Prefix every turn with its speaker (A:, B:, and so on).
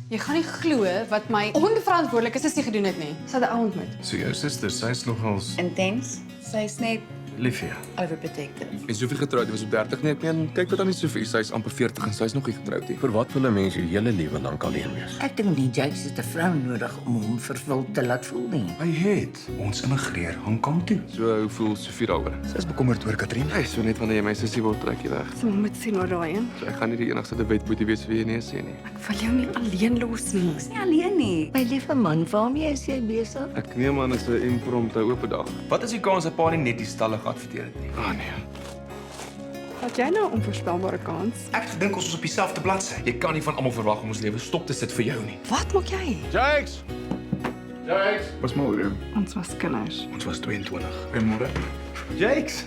A: Jy gaan nie glo wat my onverantwoordelik is as jy gedoen het nie. Sy het 'n ou ontmoet.
B: So jou suster, sy's nogals
C: Intens. Sy's net
B: Livia.
C: overprotective.
D: En Sofie getroud, die was op 30 nie. Ek meen, kyk wat aan die Sofie, sy's amper 40 en sy's nog nie getroud nie.
B: Vir wat wil 'n mens jou hele lewe lank alleen wees?
E: Ek dink nie Jakes het 'n vrou nodig om hom vervuld te laat voel nie.
F: Hy het ons immigreer Hong Kong toe.
D: So hoe voel Sofie daaroor?
F: Sy is bekommerd oor Katrien.
D: Hey, so net wanneer jy my sussie wil trek jy weg.
A: Sy moet sien oor daai een.
D: So ek gaan nie die enigste debatboetie wees vir wie jy nee sê nie.
A: Ek wil jou nie alleen los nie.
C: Dis nie alleen nie.
E: My liewe man, waarmee is jy besig?
D: Ek neem aan dit is 'n impromptu oop dag.
F: Wat is die kans 'n pa nie net die stalle geadverteer het nie?
D: Ah nee.
A: Wat jy nou 'n onvoorspelbare kans?
F: Ek het gedink ons is op dieselfde bladsy.
D: Jy kan nie van almal verwag om ons lewe stop te sit vir jou nie.
A: Wat maak jy?
D: Jakes! Jakes! Was maar oor.
A: Ons was kinders.
F: Ons was 22. Goeiemôre. Jakes.